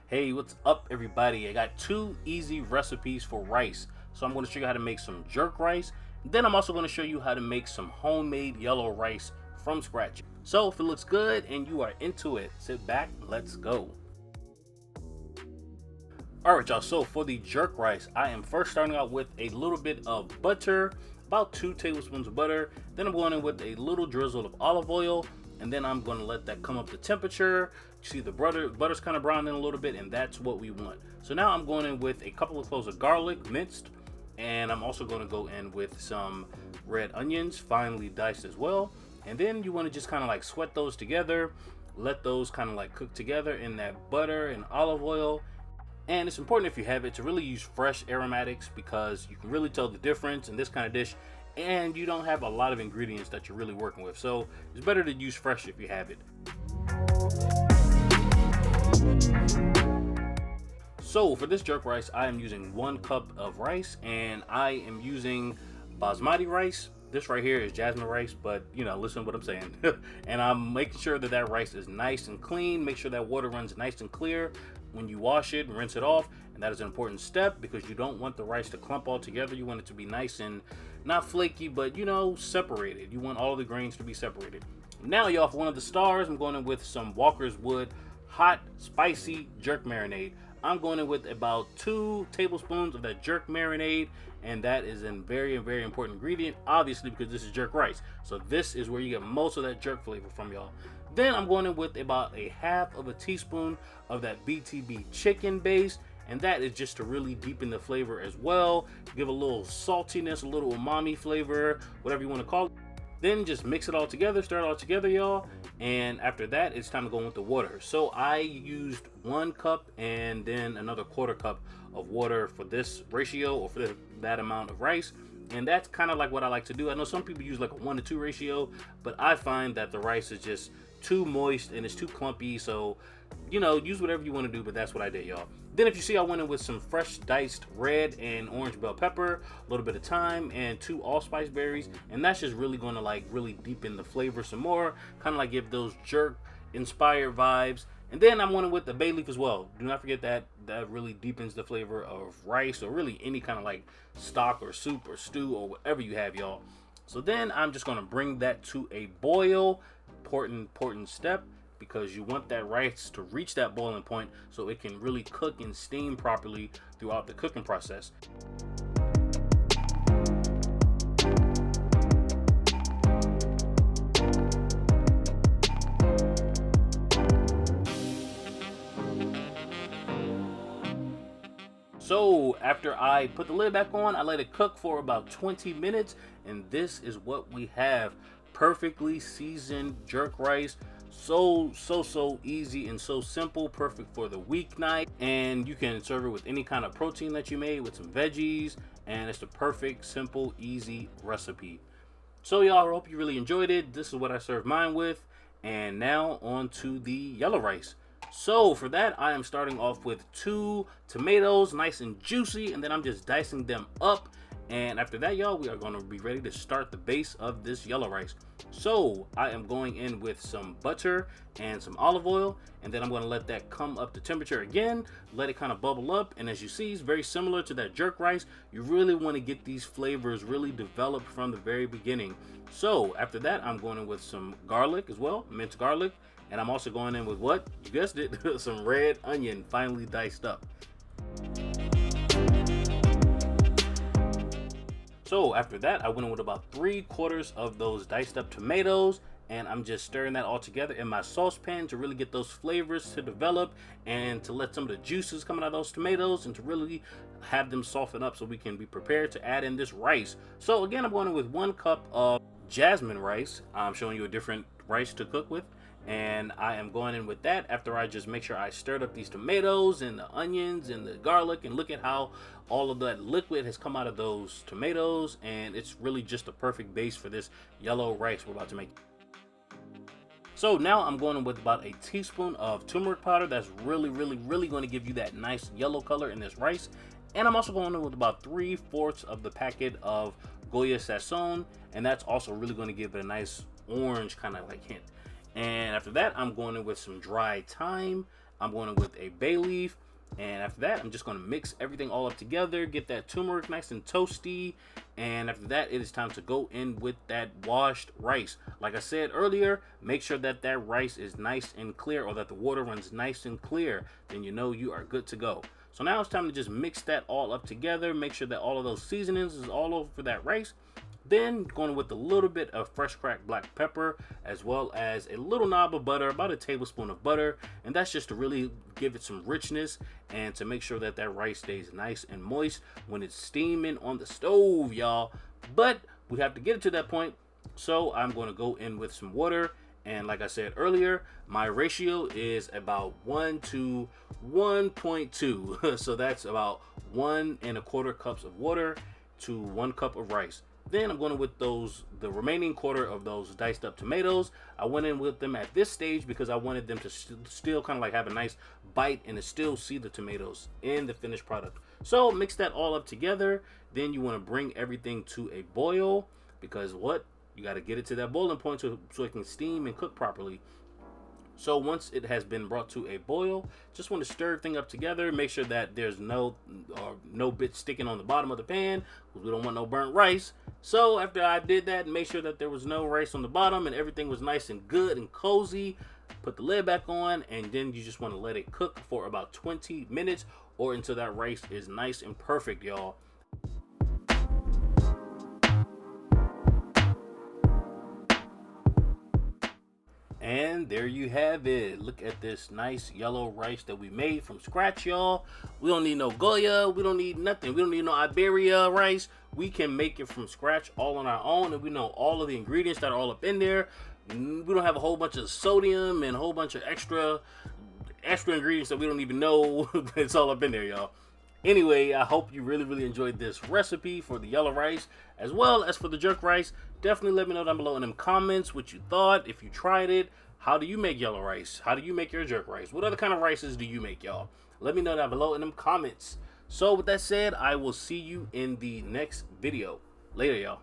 Hey, what's up, everybody? I got two easy recipes for rice. So I'm going to show you how to make some jerk rice. Then I'm also going to show you how to make some homemade yellow rice from scratch. So if it looks good and you are into it, sit back, let's go. Alright, y'all, so for the jerk rice, I am first starting out with a little bit of butter, about 2 tablespoons of butter. Then I'm going in with a little drizzle of olive oil, and then I'm going to let that come up to temperature. You see the butter's kind of browning a little bit, and that's what we want. So now I'm going in with a couple of cloves of garlic minced, and I'm also going to go in with some red onions finely diced as well. And then you want to just kind of like sweat those together, let those kind of like cook together in that butter and olive oil. And it's important, if you have it, to really use fresh aromatics, because you can really tell the difference in this kind of dish, and you don't have a lot of ingredients that you're really working with. So it's better to use fresh if you have it. So for this jerk rice, I am using 1 cup of rice, and I am using basmati rice. This right here is jasmine rice, but listen to what I'm saying. And I'm making sure that that rice is nice and clean. Make sure that water runs nice and clear when you wash it and rinse it off. And that is an important step, because you don't want the rice to clump all together. You want it to be nice and not flaky, but separated. You want all the grains to be separated. Now, y'all, for one of the stars, I'm going in with some Walker's Wood hot spicy jerk marinade. I'm going in with about 2 tablespoons of that jerk marinade, and that is a very, very important ingredient, obviously, because this is jerk rice. So this is where you get most of that jerk flavor from, y'all. Then I'm going in with about a half of a teaspoon of that BTB chicken base, and that is just to really deepen the flavor as well, give a little saltiness, a little umami flavor, whatever you want to call it. Then just mix it all together, stir it all together, y'all. And after that, it's time to go in with the water. So I used 1 cup and then another 1/4 cup of water for this ratio, or for that amount of rice. And that's kind of like what I like to do. I know some people use like a 1-to-2 ratio, but I find that the rice is just too moist and it's too clumpy. So use whatever you want to do, but that's what I did, y'all. Then, if you see, I went in with some fresh diced red and orange bell pepper, a little bit of thyme, and 2 allspice berries, and that's just really going to like really deepen the flavor some more, kind of like give those jerk inspired vibes. And then I'm going in with the bay leaf as well. Do not forget that really deepens the flavor of rice, or really any kind of like stock or soup or stew or whatever you have, y'all. So then I'm just going to bring that to a boil. Important step, because you want that rice to reach that boiling point so it can really cook and steam properly throughout the cooking process. So after I put the lid back on, I let it cook for about 20 minutes, and this is what we have. Perfectly seasoned jerk rice. So easy and so simple, perfect for the weeknight. And you can serve it with any kind of protein that you made, with some veggies, and it's the perfect, simple, easy recipe. So y'all, I hope you really enjoyed it. This is what I served mine with. And now on to the yellow rice. So for that, I am starting off with 2 tomatoes, nice and juicy, and then I'm just dicing them up. And after that, y'all, we are going to be ready to start the base of this yellow rice. So I am going in with some butter and some olive oil, and then I'm going to let that come up to temperature again, let it kind of bubble up. And as you see, it's very similar to that jerk rice. You really want to get these flavors really developed from the very beginning. So after that, I'm going in with some garlic as well, minced garlic, and I'm also going in with, what? You guessed it, some red onion finely diced up. So after that, I went in with about 3/4 of those diced up tomatoes, and I'm just stirring that all together in my saucepan to really get those flavors to develop, and to let some of the juices come out of those tomatoes, and to really have them soften up so we can be prepared to add in this rice. So again, I'm going in with 1 cup of jasmine rice. I'm showing you a different rice to cook with. And I am going in with that after I just make sure I stirred up these tomatoes and the onions and the garlic, and look at how all of that liquid has come out of those tomatoes, and it's really just a perfect base for this yellow rice we're about to make. So now I'm going in with about a teaspoon of turmeric powder. That's really going to give you that nice yellow color in this rice. And I'm also going in with about 3/4 of the packet of Goya Sazon, and that's also really going to give it a nice orange kind of like hint. And after that, I'm going in with some dry thyme, I'm going with a bay leaf. And after that, I'm just going to mix everything all up together, get that turmeric nice and toasty. And after that, it is time to go in with that washed rice. Like I said earlier, make sure that that rice is nice and clear, or that the water runs nice and clear. Then you know you are good to go. So now it's time to just mix that all up together. Make sure that all of those seasonings is all over that rice. Then going with a little bit of fresh cracked black pepper, as well as a little knob of butter, about a tablespoon of butter. And that's just to really give it some richness and to make sure that that rice stays nice and moist when it's steaming on the stove, y'all. But we have to get it to that point. So I'm going to go in with some water. And like I said earlier, my ratio is about 1 to 1.2. So that's about 1¼ cups of water to 1 cup of rice. Then I'm going with the remaining quarter of those diced up tomatoes. I went in with them at this stage because I wanted them to still kind of like have a nice bite and to still see the tomatoes in the finished product. So mix that all up together. Then you want to bring everything to a boil, because you got to get it to that boiling point so it can steam and cook properly. So once it has been brought to a boil, just want to stir everything up together. Make sure that there's no bits sticking on the bottom of the pan, because we don't want no burnt rice. So after I did that, make sure that there was no rice on the bottom and everything was nice and good and cozy. Put the lid back on, and then you just want to let it cook for about 20 minutes or until that rice is nice and perfect, y'all. And there you have it. Look at this nice yellow rice that we made from scratch, y'all. We don't need no Goya. We don't need nothing. We don't need no Iberia rice. We can make it from scratch all on our own, and we know all of the ingredients that are all up in there. We don't have a whole bunch of sodium and a whole bunch of extra ingredients that we don't even know. It's all up in there, y'all. Anyway, I hope you really enjoyed this recipe for the yellow rice as well as for the jerk rice. Definitely let me know down below in them comments what you thought, if you tried it. How do you make yellow rice? How do you make your jerk rice? What other kind of rices do you make, y'all? Let me know down below in them comments. So with that said, I will see you in the next video. Later, y'all.